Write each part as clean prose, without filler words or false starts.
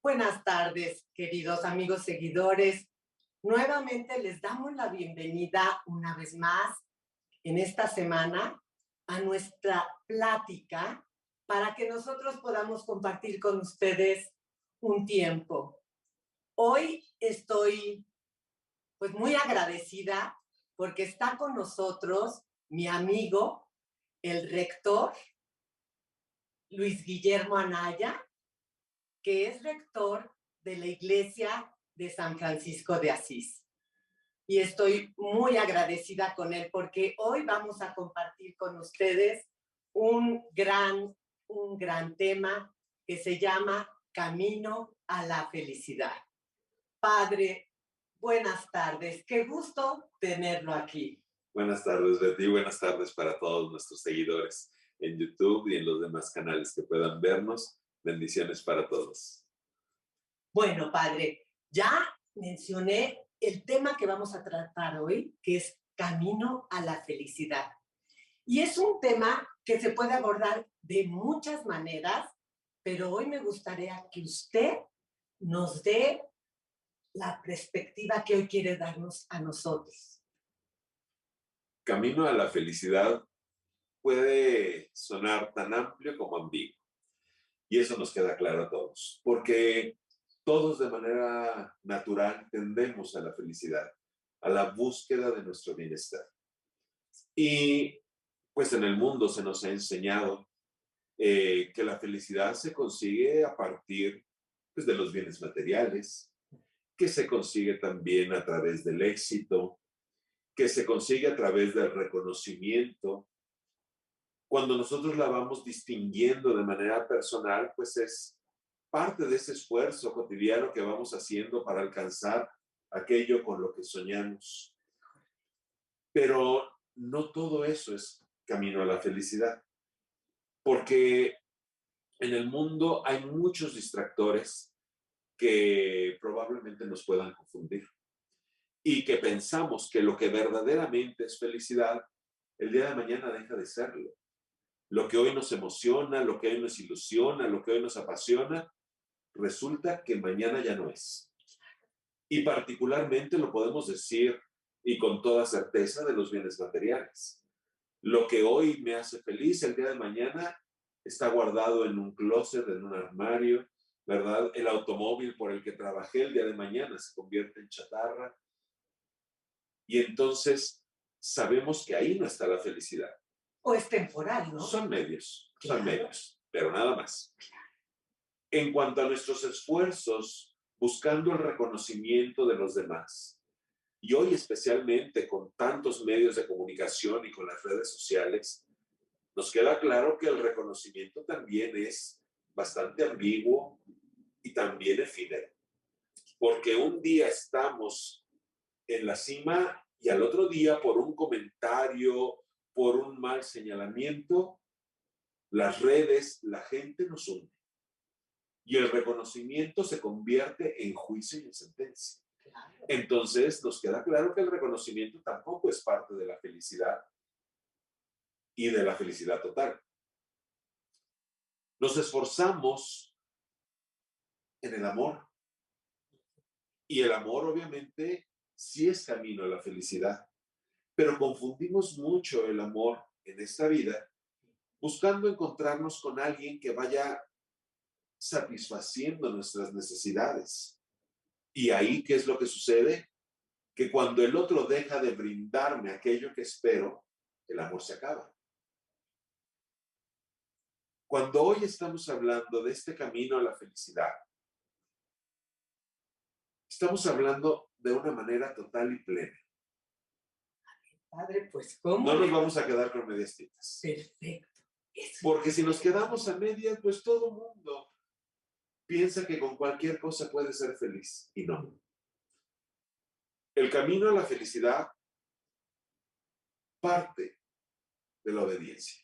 Buenas tardes, queridos amigos seguidores. Nuevamente les damos la bienvenida una vez más en esta semana a nuestra plática para que nosotros podamos compartir con ustedes un tiempo. Hoy estoy pues muy agradecida porque está con nosotros mi amigo, el rector Luis Guillermo Anaya, que es rector de la Iglesia de San Francisco de Asís. Y estoy muy agradecida con él porque hoy vamos a compartir con ustedes un gran tema que se llama Camino a la Felicidad. Padre, buenas tardes. Qué gusto tenerlo aquí. Buenas tardes, Betty. Buenas tardes para todos nuestros seguidores en YouTube y en los demás canales que puedan vernos. Bendiciones para todos. Bueno, padre, ya mencioné el tema que vamos a tratar hoy, que es Camino a la Felicidad. Y es un tema que se puede abordar de muchas maneras, pero hoy me gustaría que usted nos dé la perspectiva que hoy quiere darnos a nosotros. Camino a la felicidad puede sonar tan amplio como ambiguo. Y eso nos queda claro a todos, porque todos de manera natural tendemos a la felicidad, a la búsqueda de nuestro bienestar. Y pues en el mundo se nos ha enseñado que la felicidad se consigue a partir pues, de los bienes materiales, que se consigue también a través del éxito, que se consigue a través del reconocimiento. Cuando nosotros la vamos distinguiendo de manera personal, pues es parte de ese esfuerzo cotidiano que vamos haciendo para alcanzar aquello con lo que soñamos. Pero no todo eso es camino a la felicidad, porque en el mundo hay muchos distractores que probablemente nos puedan confundir y que pensamos que lo que verdaderamente es felicidad, el día de mañana deja de serlo. Lo que hoy nos emociona, lo que hoy nos ilusiona, lo que hoy nos apasiona, resulta que mañana ya no es. Y particularmente lo podemos decir y con toda certeza de los bienes materiales. Lo que hoy me hace feliz, el día de mañana está guardado en un closet, en un armario, ¿verdad? El automóvil por el que trabajé el día de mañana se convierte en chatarra. Y entonces sabemos que ahí no está la felicidad. O es temporal, ¿no? Son medios, Claro. son medios, pero nada más. En cuanto a nuestros esfuerzos buscando el reconocimiento de los demás, y hoy especialmente con tantos medios de comunicación y con las redes sociales, nos queda claro que el reconocimiento también es bastante ambiguo y también efímero, porque un día estamos en la cima y al otro día por un comentario, por un mal señalamiento, las redes, la gente nos hunde. Y el reconocimiento se convierte en juicio y en sentencia. Entonces nos queda claro que el reconocimiento tampoco es parte de la felicidad y de la felicidad total. Nos esforzamos en el amor y el amor obviamente sí es camino a la felicidad, pero confundimos mucho el amor en esta vida buscando encontrarnos con alguien que vaya satisfaciendo nuestras necesidades. Y ahí, ¿qué es lo que sucede? Que cuando el otro deja de brindarme aquello que espero, el amor se acaba. Cuando hoy estamos hablando de este camino a la felicidad, estamos hablando de una manera total y plena. Padre, pues, ¿cómo? No nos vamos a quedar con medias tintas. Perfecto. Porque si nos quedamos a medias, pues todo mundo piensa que con cualquier cosa puede ser feliz. Y no. El camino a la felicidad parte de la obediencia.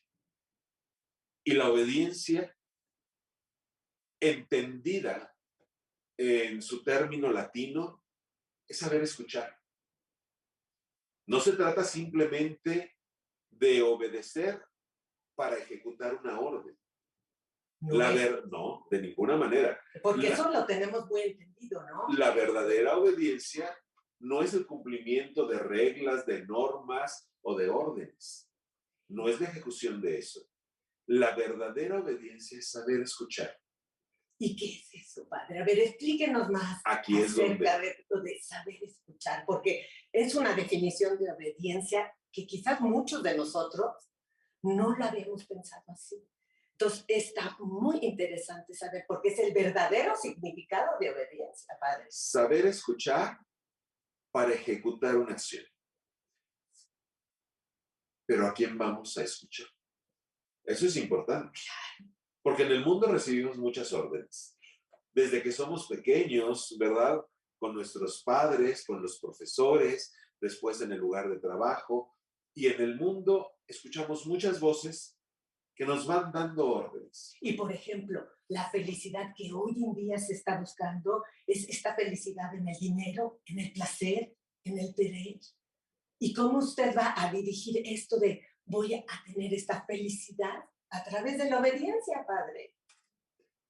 Y la obediencia, entendida en su término latino, es saber escuchar. No se trata simplemente de obedecer para ejecutar una orden. No, de ninguna manera. Porque eso lo tenemos muy entendido, ¿no? La verdadera obediencia no es el cumplimiento de reglas, de normas o de órdenes. No es la ejecución de eso. La verdadera obediencia es saber escuchar. ¿Y qué es eso, padre? A ver, explíquenos más Aquí es acerca de saber escuchar, porque es una definición de obediencia que quizás muchos de nosotros no la habíamos pensado así. Entonces, está muy interesante saber, porque es el verdadero significado de obediencia, padre. Saber escuchar para ejecutar una acción. Pero ¿a quién vamos a escuchar? Eso es importante. Porque en el mundo recibimos muchas órdenes. Desde que somos pequeños, ¿verdad? Con nuestros padres, con los profesores, después en el lugar de trabajo. Y en el mundo escuchamos muchas voces que nos van dando órdenes. Y por ejemplo, la felicidad que hoy en día se está buscando es esta felicidad en el dinero, en el placer, en el tener. ¿Y cómo usted va a dirigir esto de voy a tener esta felicidad a través de la obediencia, padre?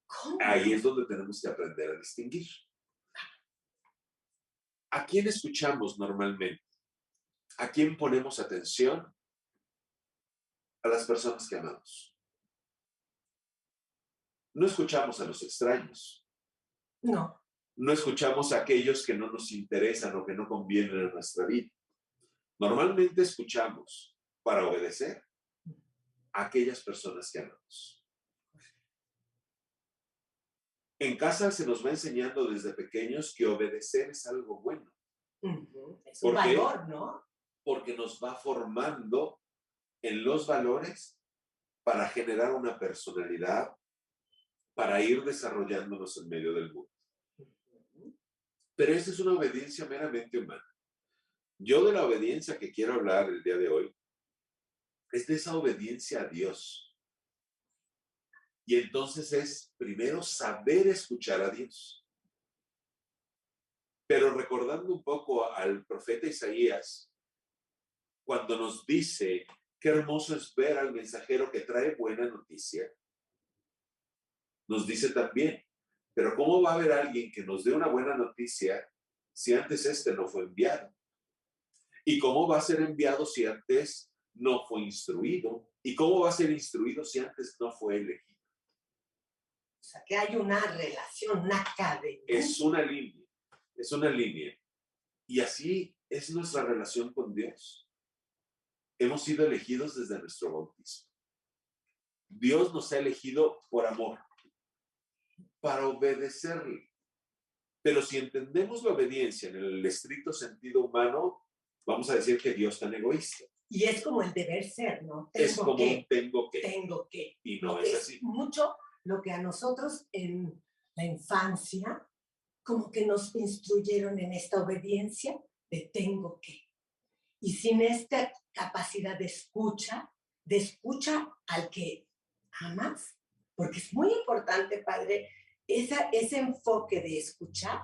¿Cómo? Ahí es donde tenemos que aprender a distinguir. ¿A quién escuchamos normalmente? ¿A quién ponemos atención? A las personas que amamos. No escuchamos a los extraños. No. No escuchamos a aquellos que no nos interesan o que no convienen en nuestra vida. Normalmente escuchamos para obedecer a aquellas personas que amamos. En casa se nos va enseñando desde pequeños que obedecer es algo bueno. Es un valor, ¿no? Porque nos va formando en los valores para generar una personalidad, para ir desarrollándonos en medio del mundo. Pero esa es una obediencia meramente humana. Yo de la obediencia que quiero hablar el día de hoy es de esa obediencia a Dios. Y entonces es primero saber escuchar a Dios. Pero recordando un poco al profeta Isaías, cuando nos dice qué hermoso es ver al mensajero que trae buena noticia, nos dice también, pero ¿cómo va a haber alguien que nos dé una buena noticia si antes este no fue enviado? ¿Y cómo va a ser enviado si antes no fue instruido? ¿Y cómo va a ser instruido si antes no fue elegido? O sea, que hay una relación, una cadena. Es una línea, es una línea. Y así es nuestra relación con Dios. Hemos sido elegidos desde nuestro bautismo. Dios nos ha elegido por amor, para obedecerle. Pero si entendemos la obediencia en el estricto sentido humano, vamos a decir que Dios es tan egoísta. Y es como el deber ser, ¿no? Es como un tengo que. Tengo que. Y no es así. Mucho lo que a nosotros en la infancia, como que nos instruyeron en esta obediencia de tengo que. Y sin esta capacidad de escucha al que amas, porque es muy importante, padre, ese enfoque de escuchar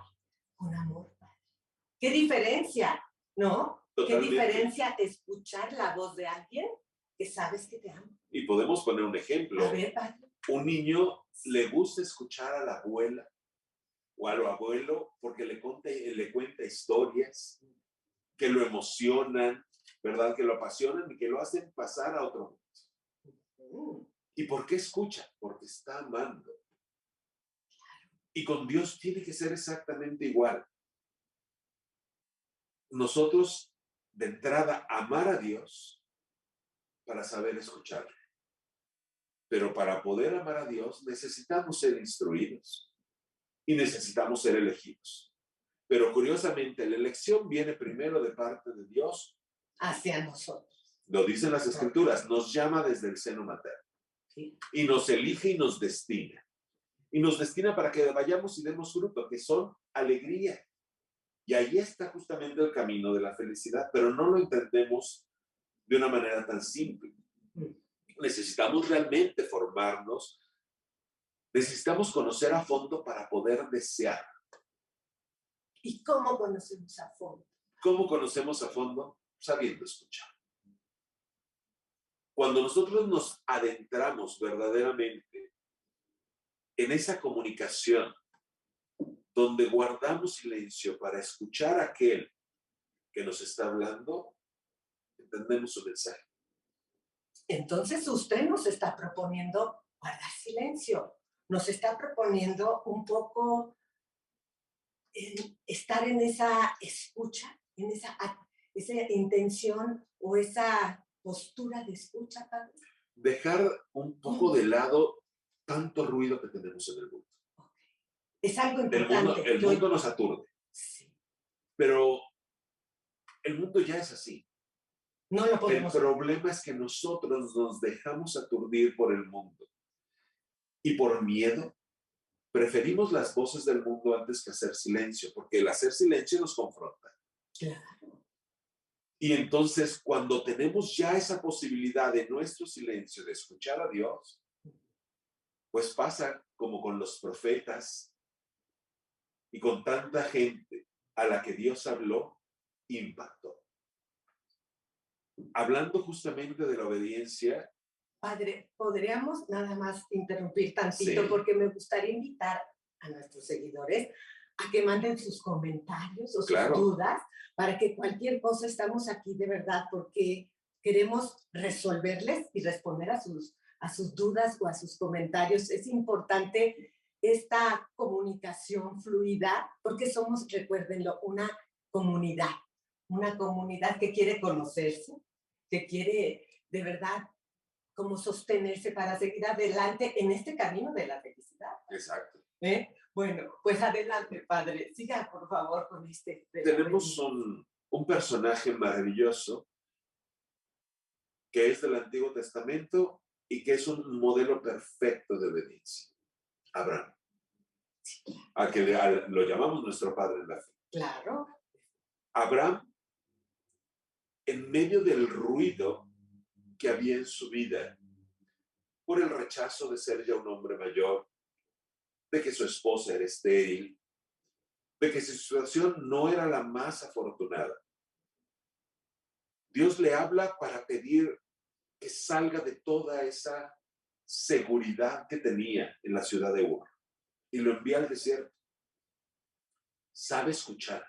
con amor, padre. ¿Qué diferencia, no? Totalmente. ¿Qué diferencia escuchar la voz de alguien que sabes que te ama? Y podemos poner un ejemplo. A ver, padre. Un niño le gusta escuchar a la abuela o al abuelo porque le cuenta historias que lo emocionan, ¿verdad? Que lo apasionan y que lo hacen pasar a otro mundo. ¿Y por qué escucha? Porque está amando. Y con Dios tiene que ser exactamente igual. Nosotros, de entrada, amar a Dios para saber escucharle. Pero para poder amar a Dios necesitamos ser instruidos y necesitamos ser elegidos. Pero curiosamente, la elección viene primero de parte de Dios hacia nosotros. Lo dicen las Escrituras, nos llama desde el seno materno. Sí. Y nos elige y nos destina. Y nos destina para que vayamos y demos fruto, que son alegría. Y ahí está justamente el camino de la felicidad, pero no lo entendemos de una manera tan simple. Necesitamos realmente formarnos, necesitamos conocer a fondo para poder desear. ¿Y cómo conocemos a fondo? ¿Cómo conocemos a fondo? Sabiendo escuchar. Cuando nosotros nos adentramos verdaderamente en esa comunicación donde guardamos silencio para escuchar a aquel que nos está hablando, entendemos su mensaje. Entonces usted nos está proponiendo guardar silencio, nos está proponiendo un poco estar en esa escucha, en esa intención o esa postura de escucha, padre. Dejar un poco de lado tanto ruido que tenemos en el mundo. Es algo El importante. mundo nos aturde, Sí, pero el mundo ya es así. no lo El podemos. problema es que nosotros nos dejamos aturdir por el mundo y por miedo. Preferimos las voces del mundo antes que hacer silencio, porque el hacer silencio nos confronta. Claro. Y entonces, cuando tenemos ya esa posibilidad de nuestro silencio, de escuchar a Dios, pues pasa como con los profetas y con tanta gente a la que Dios habló, impactó. Hablando justamente de la obediencia. Padre, podríamos nada más interrumpir tantito, Sí. porque me gustaría invitar a nuestros seguidores a que manden sus comentarios o sus Claro. dudas, para que cualquier cosa estamos aquí de verdad, porque queremos resolverles y responder a sus dudas o a sus comentarios. Es importante esta comunicación fluida, porque somos, recuérdenlo, una comunidad que quiere conocerse, que quiere de verdad como sostenerse para seguir adelante en este camino de la felicidad. Exacto. Bueno, pues adelante, padre. Siga, por favor, con este. Tenemos un personaje maravilloso que es del Antiguo Testamento y que es un modelo perfecto de obediencia. Abraham. A que lo llamamos nuestro padre en la fe. Claro. Abraham, en medio del ruido que había en su vida, por el rechazo de ser ya un hombre mayor, de que su esposa era estéril, de que su situación no era la más afortunada, Dios le habla para pedir que salga de toda esa seguridad que tenía en la ciudad de Ur y lo envía al desierto. Sabe escuchar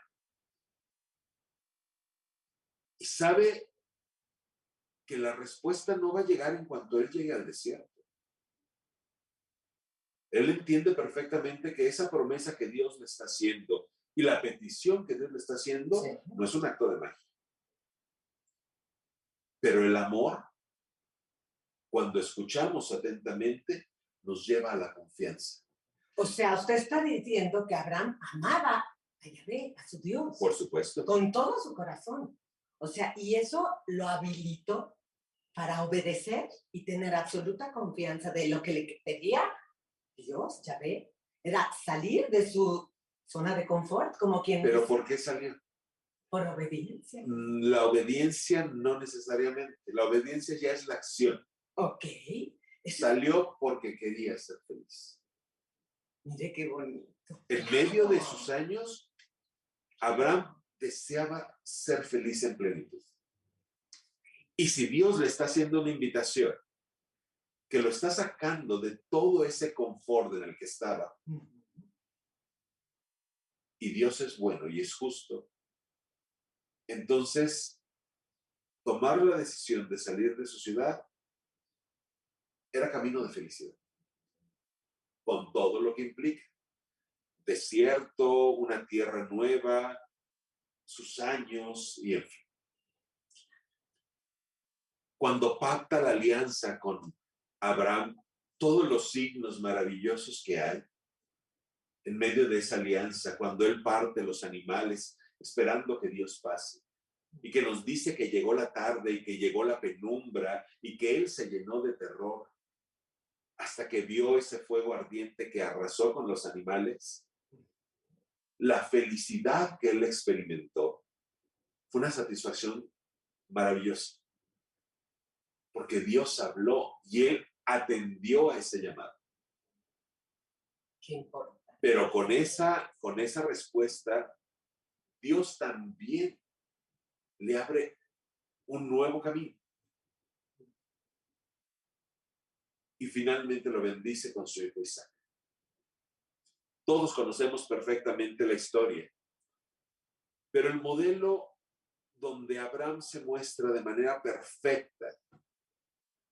y sabe que la respuesta no va a llegar en cuanto él llegue al desierto. Él entiende perfectamente que esa promesa que Dios le está haciendo y la petición que Dios le está haciendo, sí, no es un acto de magia. Pero el amor, cuando escuchamos atentamente, nos lleva a la confianza. O sea, usted está diciendo que Abraham amaba a Yahvé, a su Dios. Por supuesto. Con todo su corazón. O sea, y eso lo habilitó para obedecer y tener absoluta confianza de lo que le pedía Dios, Yahvé. Era salir de su zona de confort, como quien ¿Pero dice. por qué salió? Por obediencia. La obediencia no necesariamente. La obediencia ya es la acción. Ok. Salió porque quería ser feliz. Mire qué bonito. En medio de sus años, Abraham deseaba ser feliz en plenitud. Y si Dios le está haciendo una invitación, que lo está sacando de todo ese confort en el que estaba, y Dios es bueno y es justo, entonces tomar la decisión de salir de su ciudad era camino de felicidad, con todo lo que implica. Desierto, una tierra nueva, sus años y en fin. Cuando pacta la alianza con Abraham, todos los signos maravillosos que hay en medio de esa alianza, cuando él parte los animales esperando que Dios pase y que nos dice que llegó la tarde y que llegó la penumbra y que él se llenó de terror hasta que vio ese fuego ardiente que arrasó con los animales. La felicidad que él experimentó fue una satisfacción maravillosa, porque Dios habló y él atendió a ese llamado. ¿Qué importa? Pero con esa respuesta, Dios también le abre un nuevo camino. Y finalmente lo bendice con su hijo Isaac. Todos conocemos perfectamente la historia, pero el modelo donde Abraham se muestra de manera perfecta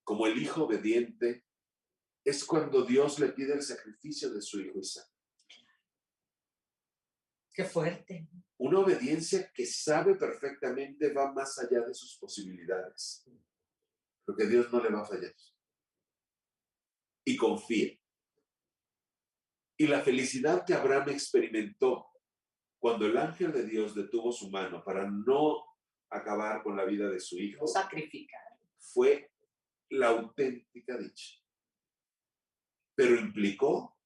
como el hijo obediente es cuando Dios le pide el sacrificio de su hijo Isaac. Qué fuerte. Una obediencia que sabe perfectamente va más allá de sus posibilidades, porque Dios no le va a fallar. Y confía. Y la felicidad que Abraham experimentó cuando el ángel de Dios detuvo su mano para no acabar con la vida de su hijo, Sacrificar. fue la auténtica dicha. Pero implicó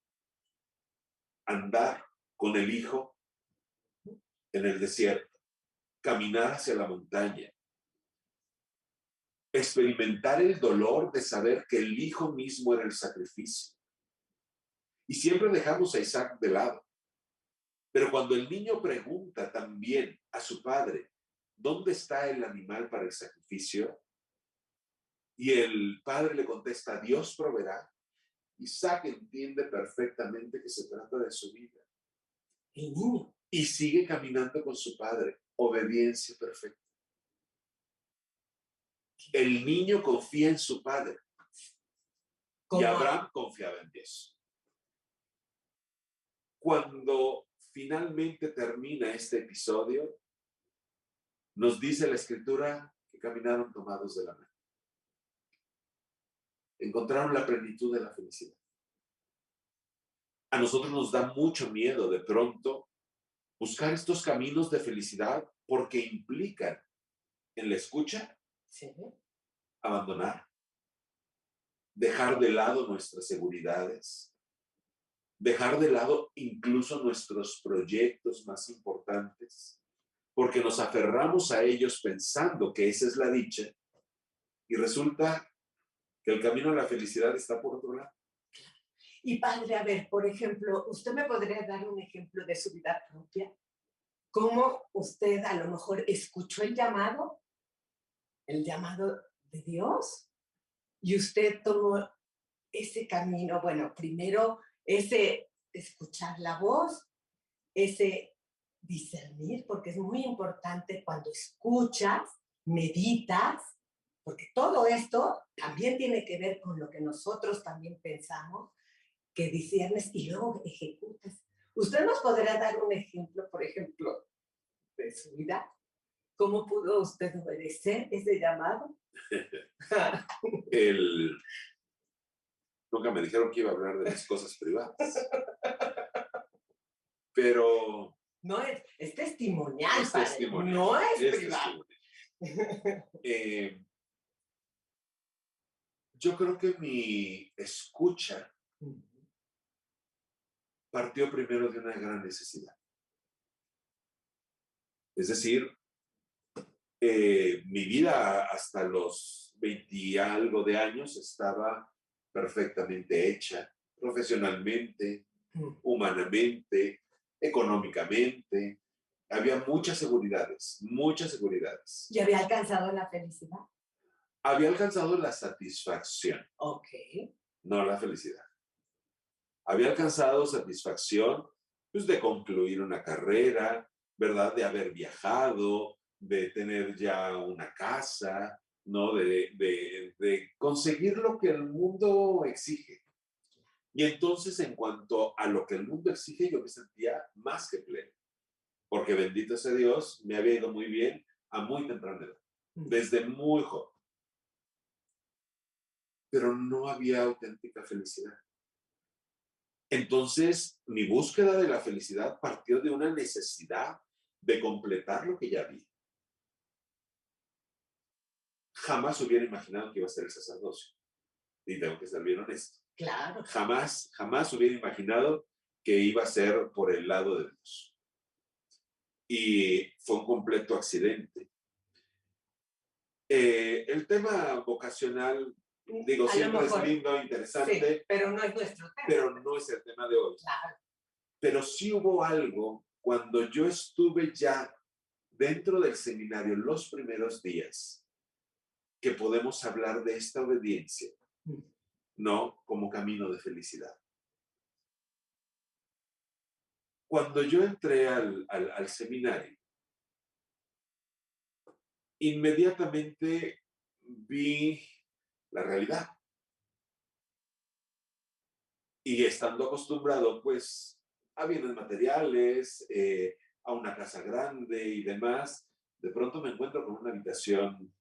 andar con el hijo en el desierto, caminar hacia la montaña, experimentar el dolor de saber que el hijo mismo era el sacrificio. Y siempre dejamos a Isaac de lado. Pero cuando el niño pregunta también a su padre, ¿dónde está el animal para el sacrificio? Y el padre le contesta, Dios proveerá. Isaac entiende perfectamente que se trata de su vida. El niño. Y sigue caminando con su padre. Obediencia perfecta. El niño confía en su padre. Y Abraham confiaba en Dios. Cuando finalmente termina este episodio, nos dice la escritura que caminaron tomados de la mano. Encontraron la plenitud de la felicidad. A nosotros nos da mucho miedo de pronto buscar estos caminos de felicidad porque implican en la escucha, sí, abandonar, dejar de lado nuestras seguridades, dejar de lado incluso nuestros proyectos más importantes, porque nos aferramos a ellos pensando que esa es la dicha y resulta que el camino a la felicidad está por otro lado. Y padre, a ver, por ejemplo, ¿usted me podría dar un ejemplo de su vida propia? ¿Cómo usted a lo mejor escuchó el llamado de Dios, y usted tomó ese camino? Bueno, primero ese escuchar la voz, ese discernir, porque es muy importante cuando escuchas, meditas, porque todo esto también tiene que ver con lo que nosotros también pensamos, que disiernes y luego ejecutas. ¿Usted nos podrá dar un ejemplo, por ejemplo, de su vida? ¿Cómo pudo usted obedecer ese llamado? Nunca me dijeron que iba a hablar de mis cosas privadas. Pero... No, es testimonial, es padre. Testimonial, no es privado. Yo creo que mi escucha partió primero de una gran necesidad. Es decir, mi vida hasta los 20 y algo de años estaba perfectamente hecha, profesionalmente, humanamente, económicamente. Había muchas seguridades, muchas seguridades. ¿Y había alcanzado la felicidad? Había alcanzado la satisfacción. Ok. No la felicidad. Había alcanzado satisfacción, pues, de concluir una carrera, ¿verdad? De haber viajado, de tener ya una casa, ¿no? De conseguir lo que el mundo exige. Y entonces, en cuanto a lo que el mundo exige, yo me sentía más que pleno. Porque bendito sea Dios, me había ido muy bien a muy temprana edad, desde muy joven. Pero no había auténtica felicidad. Entonces, mi búsqueda de la felicidad partió de una necesidad de completar lo que ya vi. Jamás hubiera imaginado que iba a ser el sacerdocio. Y tengo que ser bien honesto. Claro. Jamás hubiera imaginado que iba a ser por el lado de Dios. Y fue un completo accidente. El tema vocacional, digo, siempre es lindo, interesante. Sí, pero no es nuestro tema. Pero no es el tema de hoy. Claro. Pero sí hubo algo cuando yo estuve ya dentro del seminario los primeros días que podemos hablar de esta obediencia, no como camino de felicidad. cuando yo entré al seminario, inmediatamente vi la realidad. Y estando acostumbrado, pues, a bienes materiales, a una casa grande y demás, de pronto me encuentro con una habitación,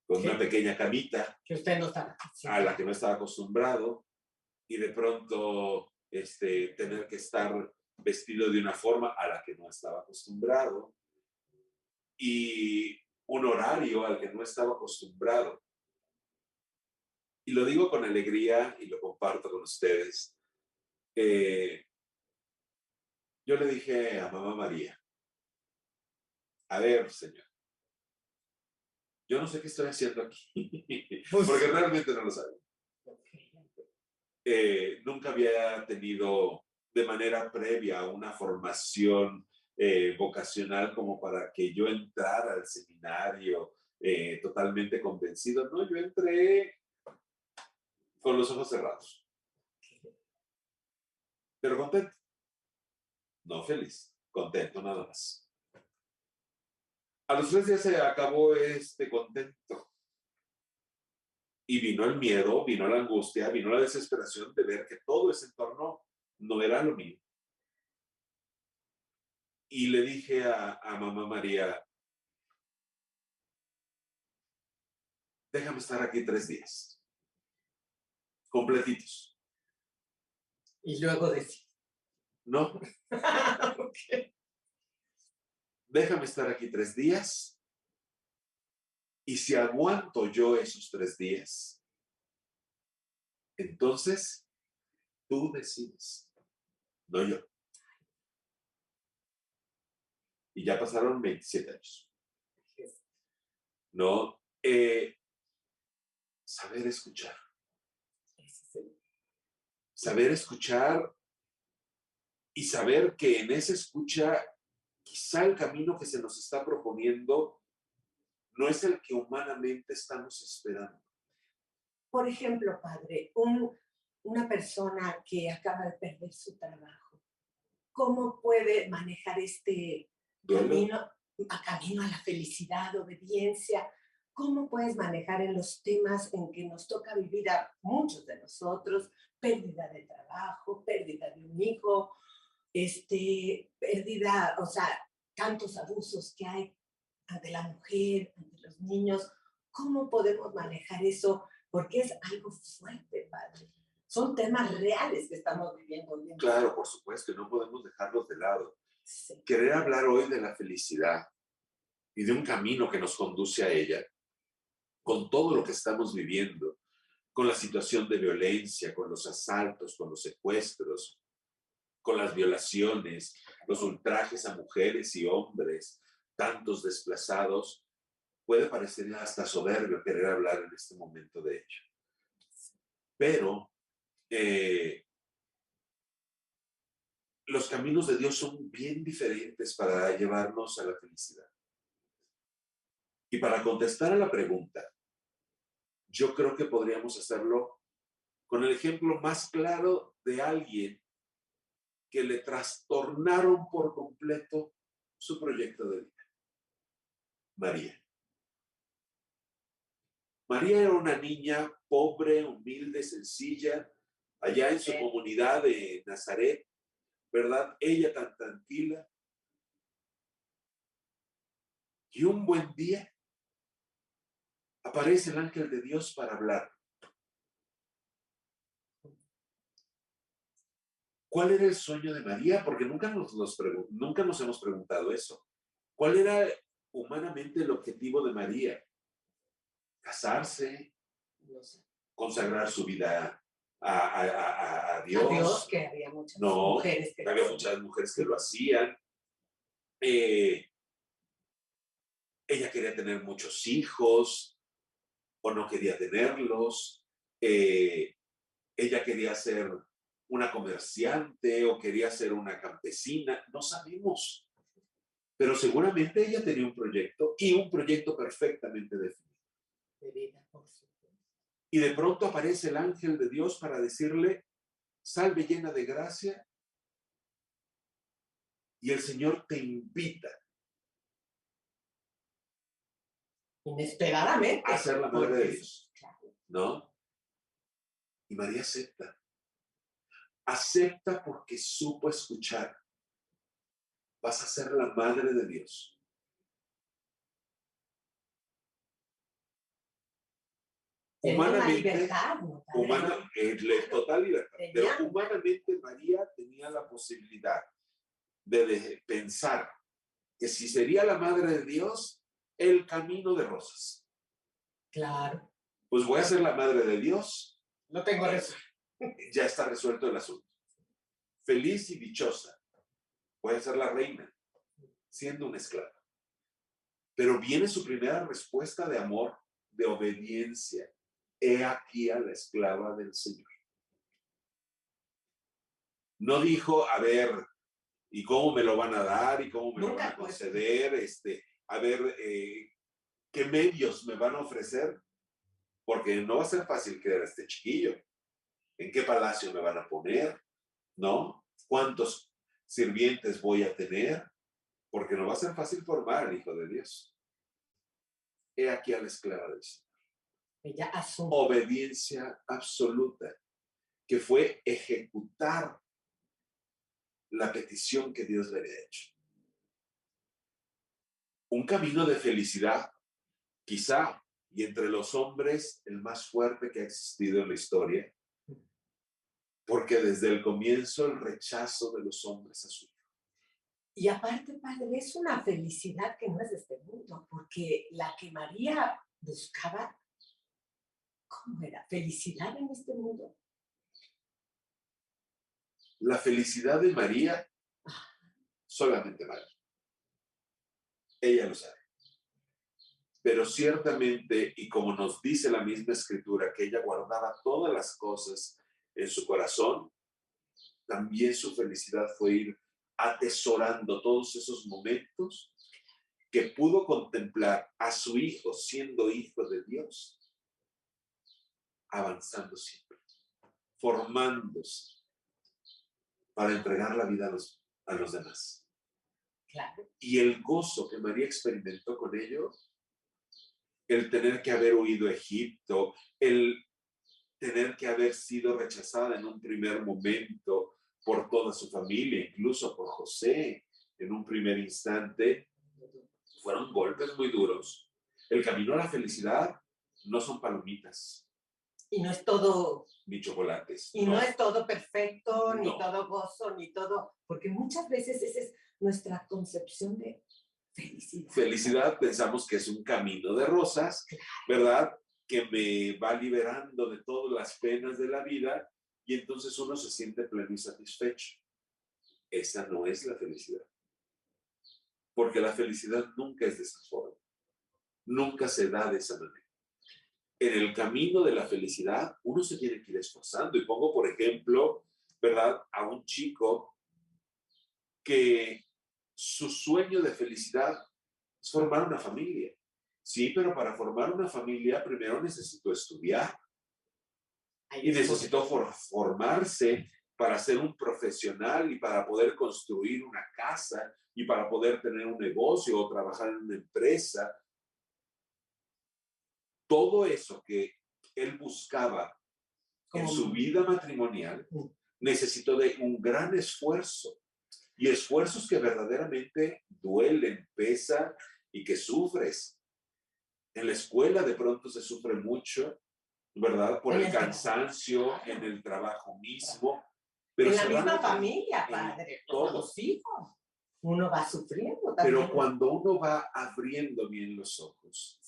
con una pequeña camita que usted no está a la que no estaba acostumbrado, y de pronto tener que estar vestido de una forma a la que no estaba acostumbrado, y un horario al que no estaba acostumbrado. Y lo digo con alegría y lo comparto con ustedes. Yo le dije a Mamá María, a ver, Señor, yo no sé qué estoy haciendo aquí, porque realmente no lo sabía. Nunca había tenido de manera previa una formación vocacional como para que yo entrara al seminario totalmente convencido. No, yo entré con los ojos cerrados, pero contento. No feliz, contento nada más. A los 3 días se acabó este contento. Y vino el miedo, vino la angustia, vino la desesperación de ver que todo ese entorno no era lo mío. Y le dije a Mamá María, déjame estar aquí 3 días, completitos. Y luego decir. No. Okay. Déjame estar aquí 3 días. Y si aguanto yo esos 3 días, entonces tú decides, no yo. Y ya pasaron 27 años. No, saber escuchar. Saber escuchar y saber que en esa escucha quizá el camino que se nos está proponiendo no es el que humanamente estamos esperando. Por ejemplo, padre, una persona que acaba de perder su trabajo, ¿cómo puede manejar este camino a la felicidad, obediencia? ¿Cómo puedes manejar en los temas en que nos toca vivir a muchos de nosotros? Pérdida de trabajo, pérdida de un hijo, pérdida, o sea, tantos abusos que hay ante la mujer, ante los niños. ¿Cómo podemos manejar eso? Porque es algo fuerte, padre. Son temas reales que estamos viviendo hoy en día. Claro, por supuesto, y no podemos dejarlos de lado. Sí. Querer hablar hoy de la felicidad y de un camino que nos conduce a ella, con todo lo que estamos viviendo, con la situación de violencia, con los asaltos, con los secuestros, con las violaciones, los ultrajes a mujeres y hombres, tantos desplazados, puede parecer hasta soberbio querer hablar en este momento de ello. Pero los caminos de Dios son bien diferentes para llevarnos a la felicidad. Y para contestar a la pregunta, yo creo que podríamos hacerlo con el ejemplo más claro de alguien que le trastornaron por completo su proyecto de vida. María. María era una niña pobre, humilde, sencilla, allá en su comunidad de Nazaret, ¿verdad? Ella tan tranquila. Y un buen día aparece el ángel de Dios para hablar. ¿Cuál era el sueño de María? Porque nunca nos hemos preguntado eso. ¿Cuál era humanamente el objetivo de María? ¿Casarse? No sé. ¿Consagrar su vida a Dios? A Dios, que había muchas mujeres que había muchas mujeres que lo hacían. Ella quería tener muchos hijos o no quería tenerlos. Ella quería ser una comerciante o quería ser una campesina, no sabemos. Pero seguramente ella tenía un proyecto y un proyecto perfectamente definido. De vida, por supuesto. Y de pronto aparece el ángel de Dios para decirle, salve llena de gracia, Y el Señor te invita Inesperadamente. a ser la madre de Dios, Claro. ¿no? Y María acepta. Acepta porque supo escuchar. Vas a ser la madre de Dios. Tenía una Humanamente, libertad, ¿no, padre? total libertad. Pero Tenía- humanamente María tenía la posibilidad de pensar que si sería la madre de Dios, el camino de rosas. Claro. Pues voy a ser la madre de Dios. No tengo resuelto. Ya está resuelto el asunto. Feliz y dichosa. Voy a ser la reina, siendo una esclava. Pero viene su primera respuesta de amor, de obediencia. He aquí a la esclava del Señor. No dijo, a ver, ¿y cómo me lo van a dar? ¿Y cómo me lo van a conceder? A ver, ¿qué medios me van a ofrecer? Porque no va a ser fácil crear a este chiquillo. ¿En qué palacio me van a poner? ¿No? ¿Cuántos sirvientes voy a tener? Porque no va a ser fácil formar al Hijo de Dios. He aquí a la esclava del Señor. Ella asume. Obediencia absoluta, que fue ejecutar la petición que Dios le había hecho. Un camino de felicidad, quizá, y entre los hombres, el más fuerte que ha existido en la historia, porque desde el comienzo el rechazo de los hombres a su hijo. Y aparte, padre, es una felicidad que no es de este mundo, porque la que María buscaba, ¿cómo era? ¿Felicidad en este mundo? La felicidad de María, solamente María. Ella lo sabe. Pero ciertamente, y como nos dice la misma escritura, que ella guardaba todas las cosas en su corazón, también su felicidad fue ir atesorando todos esos momentos que pudo contemplar a su hijo siendo hijo de Dios, avanzando siempre, formándose para entregar la vida a los demás. Claro. Y el gozo que María experimentó con ello, el tener que haber huido a Egipto, el tener que haber sido rechazada en un primer momento por toda su familia, incluso por José en un primer instante, fueron golpes muy duros. El camino a la felicidad no son palomitas. Y no es todo. Ni chocolates. Y no es todo perfecto, ni No. todo gozo, ni todo. Porque muchas veces esa es nuestra concepción de felicidad. Felicidad pensamos que es un camino de rosas, ¿verdad? Que me va liberando de todas las penas de la vida y entonces uno se siente pleno y satisfecho. Esa no es la felicidad. Porque la felicidad nunca es de esa forma. Nunca se da de esa manera. En el camino de la felicidad, uno se tiene que ir esforzando. Y pongo, por ejemplo, ¿verdad? A un chico que su sueño de felicidad es formar una familia. Sí, pero para formar una familia primero necesitó estudiar. Y necesitó formarse para ser un profesional y para poder construir una casa y para poder tener un negocio o trabajar en una empresa. Todo eso que él buscaba en su vida matrimonial necesitó de un gran esfuerzo y esfuerzos que verdaderamente duelen, pesan y que sufres. En la escuela de pronto se sufre mucho, ¿verdad? Por el cansancio, en el trabajo mismo. Pero en la misma familia, padre, con los hijos. Uno va sufriendo también. Pero cuando uno va abriendo bien los ojos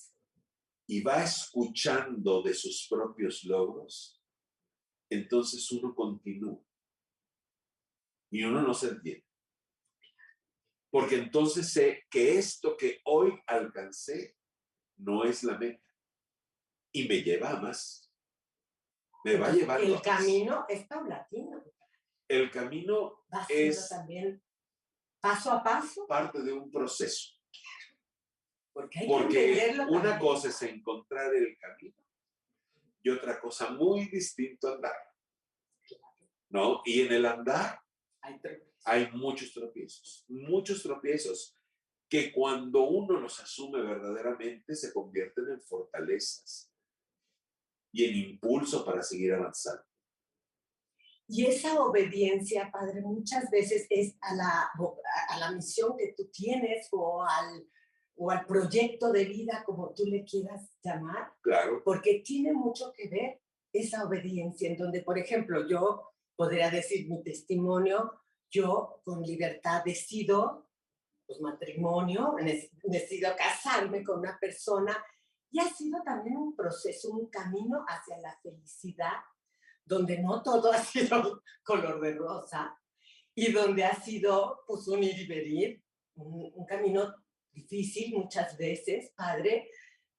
y va escuchando de sus propios logros, entonces uno continúa. Y uno no se entiende. Porque entonces sé que esto que hoy alcancé no es la meta. Y me lleva a más. Me va llevando a más. El camino es paulatino. El camino va siendo es también paso a paso. Parte de un proceso. Porque hay Porque que entenderlo una también. cosa es encontrar el camino y otra cosa muy distinto andar. ¿No? Y en el andar hay muchos tropiezos que cuando uno los asume verdaderamente se convierten en fortalezas y en impulso para seguir avanzando. Y esa obediencia, Padre, muchas veces es a la misión que tú tienes o al proyecto de vida, como tú le quieras llamar, Claro, porque tiene mucho que ver esa obediencia, en donde, por ejemplo, yo podría decir mi testimonio, yo con libertad decido, pues matrimonio, decido casarme con una persona y ha sido también un proceso, un camino hacia la felicidad donde no todo ha sido color de rosa y donde ha sido pues un ir y venir, un camino difícil muchas veces, Padre,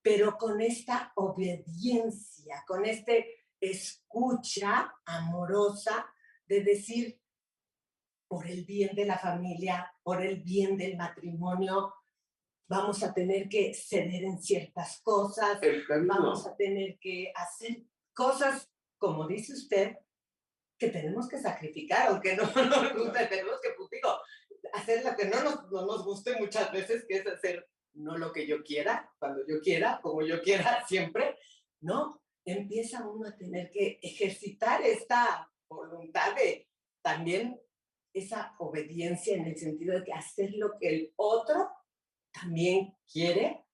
pero con esta obediencia, con este escucha amorosa de decir, por el bien de la familia, por el bien del matrimonio, vamos a tener que ceder en ciertas cosas, vamos a tener que hacer cosas, como dice usted, que tenemos que sacrificar, aunque no nos guste, tenemos que, pues digo, hacer lo que no nos guste muchas veces, que es hacer no lo que yo quiera, cuando yo quiera, como yo quiera, siempre, ¿no? Empieza uno a tener que ejercitar esta voluntad de también esa obediencia en el sentido de que hacer lo que el otro también quiere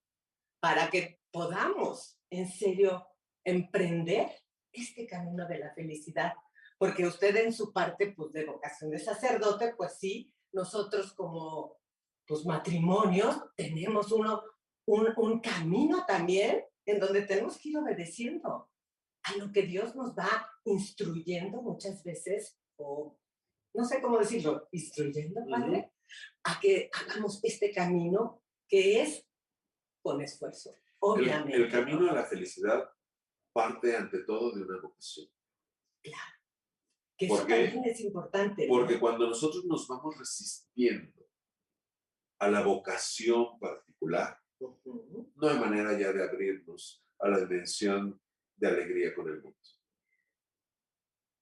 para que podamos en serio emprender este camino de la felicidad. Porque usted en su parte pues, de vocación de sacerdote, pues sí, nosotros como pues, matrimonios tenemos un camino también en donde tenemos que ir obedeciendo a lo que Dios nos va instruyendo muchas veces, o no sé cómo decirlo, instruyendo, Padre, a que hagamos este camino que es con esfuerzo, obviamente. El camino a la felicidad parte ante todo de una vocación. Claro, que eso también es importante. Porque ¿no? Cuando nosotros nos vamos resistiendo a la vocación particular, no hay manera ya de abrirnos a la dimensión de alegría con el mundo.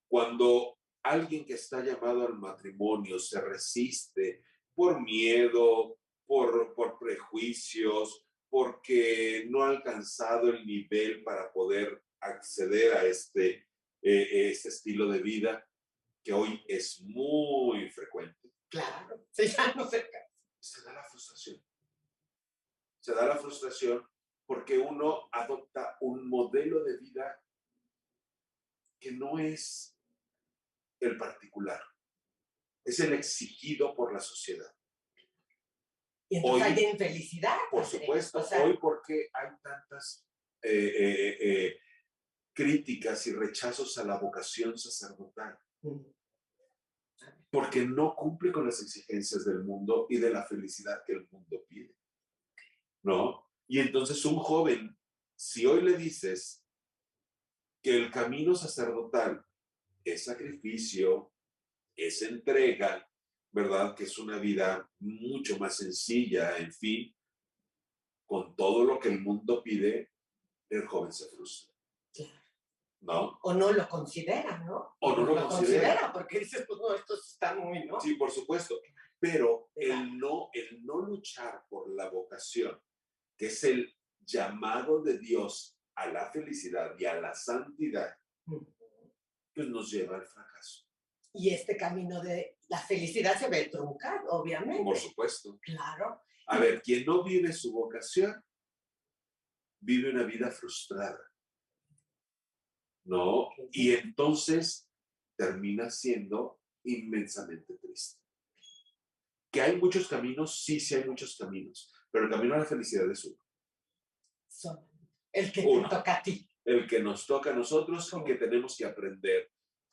Cuando alguien que está llamado al matrimonio se resiste por miedo, por prejuicios, porque no ha alcanzado el nivel para poder acceder a este estilo de vida que hoy es muy frecuente. Claro, sí, ya no sé. Se da la frustración. Se da la frustración porque uno adopta un modelo de vida que no es el particular, es el exigido por la sociedad. Y entonces hoy, hay infelicidad. Por supuesto, hoy porque hay tantas críticas y rechazos a la vocación sacerdotal. Porque no cumple con las exigencias del mundo y de la felicidad que el mundo pide. ¿No? Y entonces un joven, si hoy le dices que el camino sacerdotal es sacrificio, es entrega, ¿verdad? Que es una vida mucho más sencilla, en fin, con todo lo que el mundo pide, el joven se frustra. Claro. ¿No? O no lo considera, ¿no? O no lo considera. Porque dices, pues no, esto está muy, ¿no? Sí, por supuesto. Pero el no luchar por la vocación, que es el llamado de Dios a la felicidad y a la santidad, pues nos lleva al fracaso. Y este camino de la felicidad se ve truncado, obviamente. Por supuesto. Claro. A ver, quien no vive su vocación, vive una vida frustrada. ¿No? Y entonces termina siendo inmensamente triste. ¿Que hay muchos caminos? Sí, sí hay muchos caminos. Pero el camino a la felicidad es uno. El que te toca a ti. El que nos toca a nosotros y que tenemos que aprender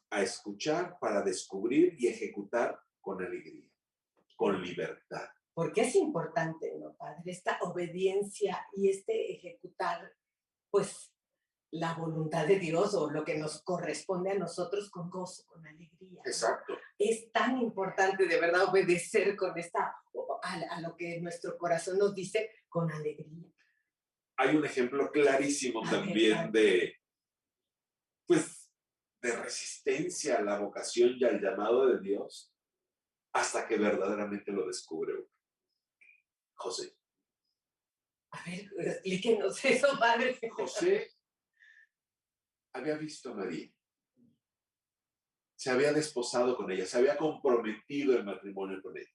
a escuchar para descubrir y ejecutar con alegría, con libertad. Porque es importante, ¿no, Padre? Esta obediencia y este ejecutar, pues, la voluntad de Dios o lo que nos corresponde a nosotros con gozo, con alegría. Exacto. Es tan importante, de verdad, obedecer con a lo que nuestro corazón nos dice con alegría. Hay un ejemplo clarísimo también de resistencia a la vocación y al llamado de Dios hasta que verdaderamente lo descubre José. A ver, explíquenos eso, padre. José había visto a María, se había desposado con ella, se había comprometido el matrimonio con ella.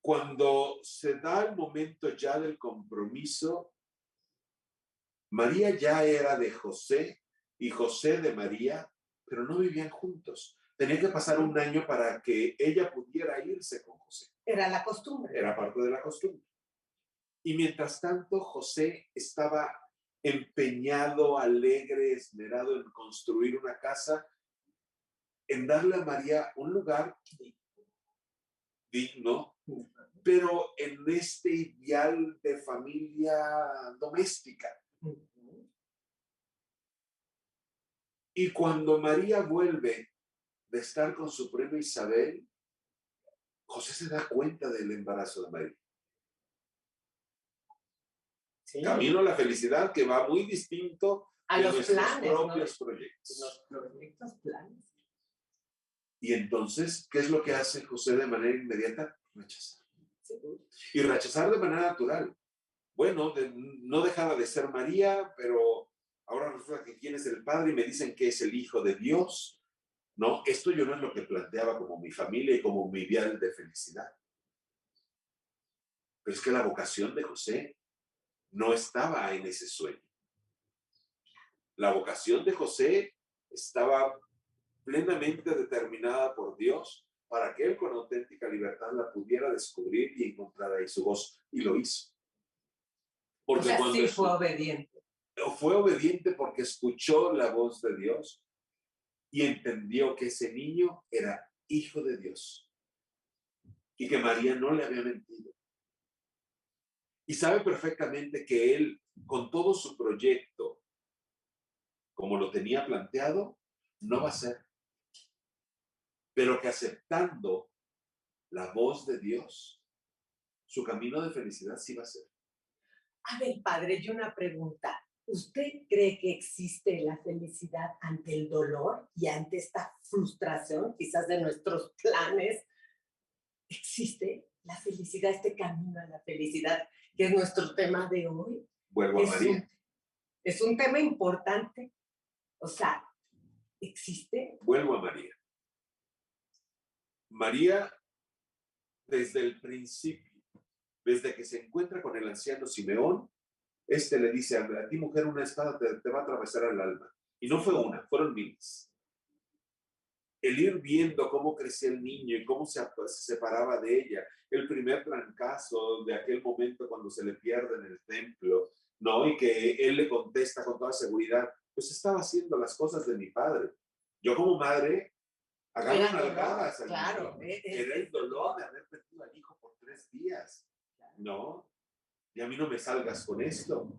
Cuando se da el momento ya del compromiso, María ya era de José y José de María, pero no vivían juntos. Tenía que pasar un año para que ella pudiera irse con José. Era la costumbre. Era parte de la costumbre. Y mientras tanto, José estaba empeñado, alegre, esmerado en construir una casa, en darle a María un lugar digno, pero en este ideal de familia doméstica. Y cuando María vuelve de estar con su prima Isabel, José se da cuenta del embarazo de María. Sí. Camino a la felicidad que va muy distinto a los planes, propios proyectos. Los proyectos planes. Y entonces, ¿qué es lo que hace José de manera inmediata? Rechazar. Sí. Y rechazar de manera natural. Bueno, no dejaba de ser María, pero ahora resulta que quién es el padre y me dicen que es el hijo de Dios. No, esto yo no es lo que planteaba como mi familia y como mi ideal de felicidad. Pero es que la vocación de José no estaba en ese sueño. La vocación de José estaba plenamente determinada por Dios para que él con auténtica libertad la pudiera descubrir y encontrar ahí su voz. Y lo hizo. Porque sí fue obediente. Fue obediente porque escuchó la voz de Dios y entendió que ese niño era hijo de Dios y que María no le había mentido. Y sabe perfectamente que él, con todo su proyecto, como lo tenía planteado, no va a ser. Pero que aceptando la voz de Dios, su camino de felicidad sí va a ser. A ver, padre, yo una pregunta. ¿Usted cree que existe la felicidad ante el dolor y ante esta frustración, quizás de nuestros planes? ¿Existe la felicidad, este camino a la felicidad, que es nuestro tema de hoy? Vuelvo a María. Es un tema importante. O sea, ¿existe? Vuelvo a María. María, desde el principio, desde que se encuentra con el anciano Simeón, le dice a ti, mujer, una espada te va a atravesar el alma. Y no fue una, fueron miles. El ir viendo cómo crecía el niño y cómo se separaba de ella, el primer trancazo de aquel momento cuando se le pierde en el templo, ¿no? Y que él le contesta con toda seguridad, pues estaba haciendo las cosas de mi padre. Yo como madre, agarro nalgadas al claro, niño. Era el dolor de haber perdido al hijo por 3 días, ¿no? Y a mí no me salgas con esto.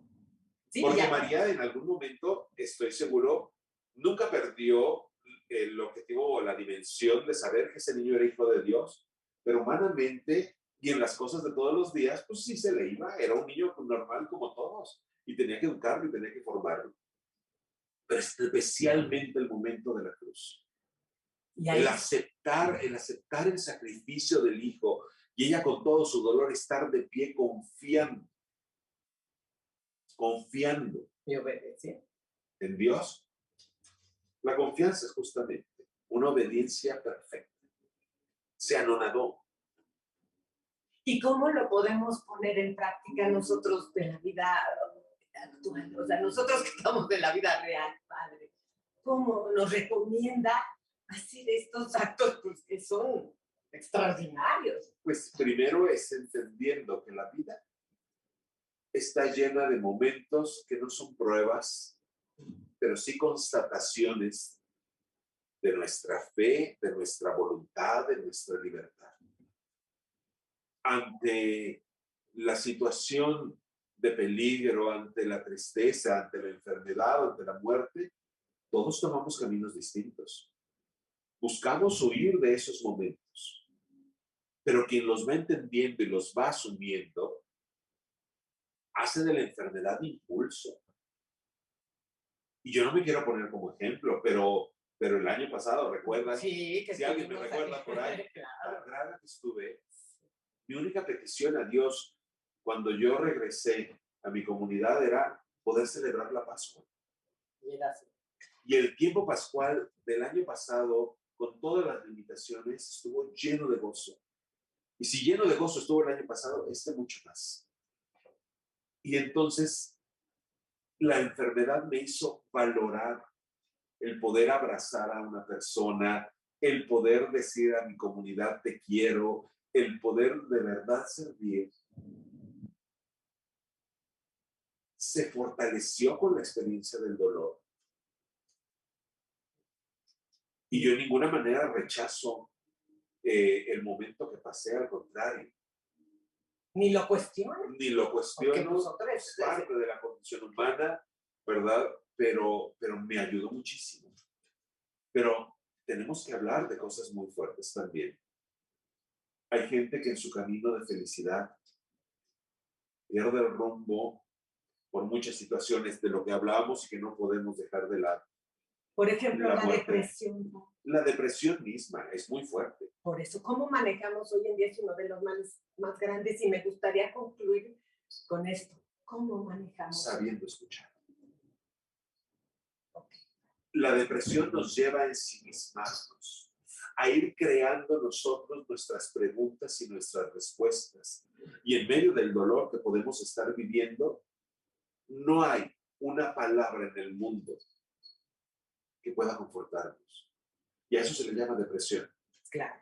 Sí, porque ya. María en algún momento, estoy seguro, nunca perdió el objetivo o la dimensión de saber que ese niño era hijo de Dios, pero humanamente y en las cosas de todos los días, pues sí se le iba, era un niño normal como todos y tenía que educarlo y tenía que formarlo. Pero especialmente el momento de la cruz. El aceptar el sacrificio del hijo y ella con todo su dolor estar de pie confiando y obedeciendo en Dios. La confianza es justamente una obediencia perfecta. Se anonadó. ¿Y cómo lo podemos poner en práctica nosotros de la vida actual? O sea, nosotros que estamos de la vida real, padre. ¿Cómo nos recomienda hacer estos actos pues, que son extraordinarios? Pues primero es entendiendo que la vida está llena de momentos que no son pruebas, pero sí constataciones de nuestra fe, de nuestra voluntad, de nuestra libertad. Ante la situación de peligro, ante la tristeza, ante la enfermedad, ante la muerte, todos tomamos caminos distintos. Buscamos huir de esos momentos. Pero quien los va entendiendo y los va asumiendo, hace de la enfermedad impulso. Y yo no me quiero poner como ejemplo, pero Pero el año pasado, ¿recuerdas? Sí, que si alguien me estuvimos recuerda aquí. por ahí, Claro. tan grave que estuve, mi única petición a Dios cuando yo regresé a mi comunidad era poder celebrar la Pascua. Y era así. Y el tiempo pascual del año pasado, con todas las limitaciones, estuvo lleno de gozo. Y si lleno de gozo estuvo el año pasado, mucho más. Y entonces la enfermedad me hizo valorar el poder abrazar a una persona, el poder decir a mi comunidad te quiero, el poder de verdad servir. Se fortaleció con la experiencia del dolor. Y yo en ninguna manera rechazo el momento que pasé, al contrario. Ni lo cuestiono. Ni lo cuestiono, es parte de la condición humana, ¿verdad? Pero me ayudó muchísimo. Pero tenemos que hablar de cosas muy fuertes también. Hay gente que en su camino de felicidad pierde el rumbo por muchas situaciones de lo que hablábamos y que no podemos dejar de lado. Por ejemplo, la depresión. La depresión misma es muy fuerte. Por eso, ¿cómo manejamos hoy en día? Es uno de los males más grandes y me gustaría concluir con esto. ¿Cómo manejamos? Sabiendo escuchar. Okay. La depresión nos lleva a ensimismarnos, a ir creando nosotros nuestras preguntas y nuestras respuestas. Y en medio del dolor que podemos estar viviendo, no hay una palabra en el mundo que pueda confortarnos. Y a eso se le llama depresión. Claro.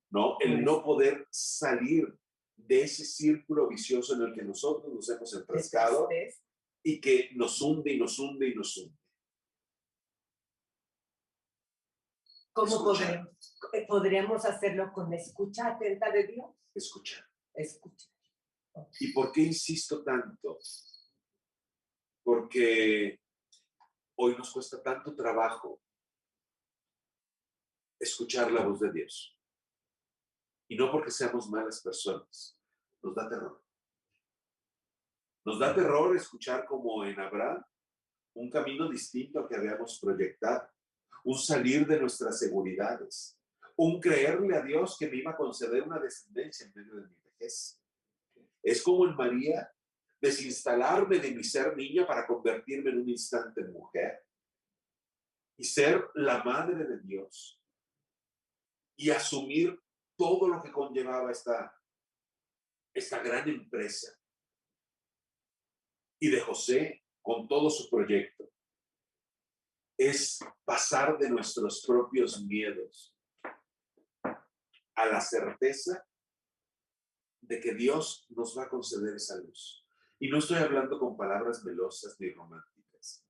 ¿No? El no poder salir de ese círculo vicioso en el que nosotros nos hemos enfrascado y que nos hunde y nos hunde y nos hunde. ¿Cómo podríamos hacerlo con escucha atenta de Dios? Escuchar. Escuchar. ¿Y por qué insisto tanto? Porque hoy nos cuesta tanto trabajo escuchar la voz de Dios. Y no porque seamos malas personas, nos da terror. Nos da terror escuchar como en Abraham un camino distinto al que habíamos proyectado, un salir de nuestras seguridades, un creerle a Dios que me iba a conceder una descendencia en medio de mi vejez. Es como en María, desinstalarme de mi ser niña para convertirme en un instante en mujer y ser la madre de Dios y asumir todo lo que conllevaba esta gran empresa. Y de José, con todo su proyecto, es pasar de nuestros propios miedos a la certeza de que Dios nos va a conceder esa luz. Y no estoy hablando con palabras melosas ni románticas.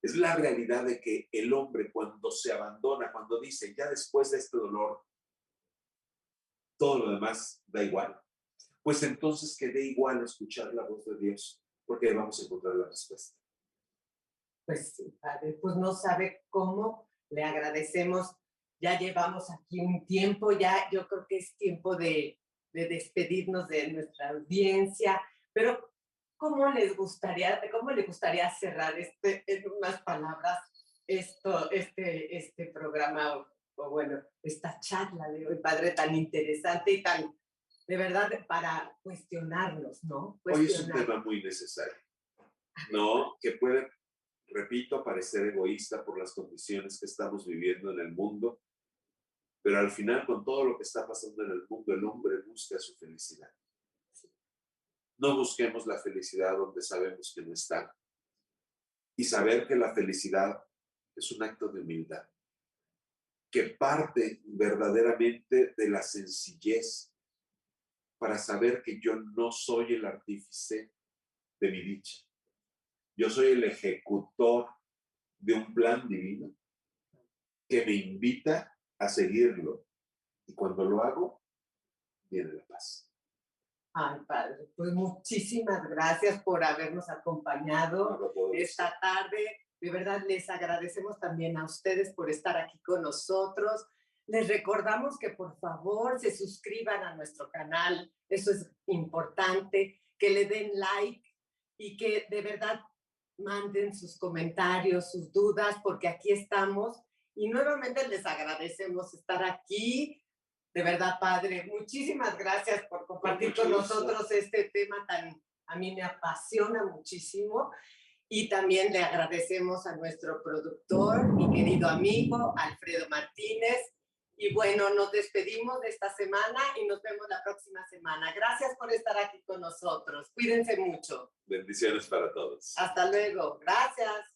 Es la realidad de que el hombre cuando se abandona, cuando dice, ya después de este dolor, todo lo demás da igual, pues entonces que dé igual escuchar la voz de Dios, porque vamos a encontrar la respuesta. Pues sí, padre, pues no sabe cómo le agradecemos. Ya llevamos aquí un tiempo, ya yo creo que es tiempo de despedirnos de nuestra audiencia, pero ¿cómo le gustaría cerrar en unas palabras este programa o bueno, esta charla de hoy, padre, tan interesante y tan, de verdad, para cuestionarnos, ¿no? Hoy es un tema muy necesario, ¿no? Que puede, repito, parecer egoísta por las condiciones que estamos viviendo en el mundo, pero al final, con todo lo que está pasando en el mundo, el hombre busca su felicidad. No busquemos la felicidad donde sabemos que no está. Y saber que la felicidad es un acto de humildad, que parte verdaderamente de la sencillez para saber que yo no soy el artífice de mi dicha. Yo soy el ejecutor de un plan divino que me invita a seguirlo. Y cuando lo hago, viene la paz. Ay, padre, pues muchísimas gracias por habernos acompañado esta tarde. De verdad, les agradecemos también a ustedes por estar aquí con nosotros. Les recordamos que por favor se suscriban a nuestro canal, eso es importante, que le den like y que de verdad manden sus comentarios, sus dudas, porque aquí estamos Y nuevamente les agradecemos estar aquí. De verdad, padre, muchísimas gracias por compartir con nosotros este tema tan, a mí me apasiona muchísimo. Y también le agradecemos a nuestro productor, mi querido amigo Alfredo Martínez. Y bueno, nos despedimos de esta semana y nos vemos la próxima semana. Gracias por estar aquí con nosotros. Cuídense mucho. Bendiciones para todos. Hasta luego. Gracias.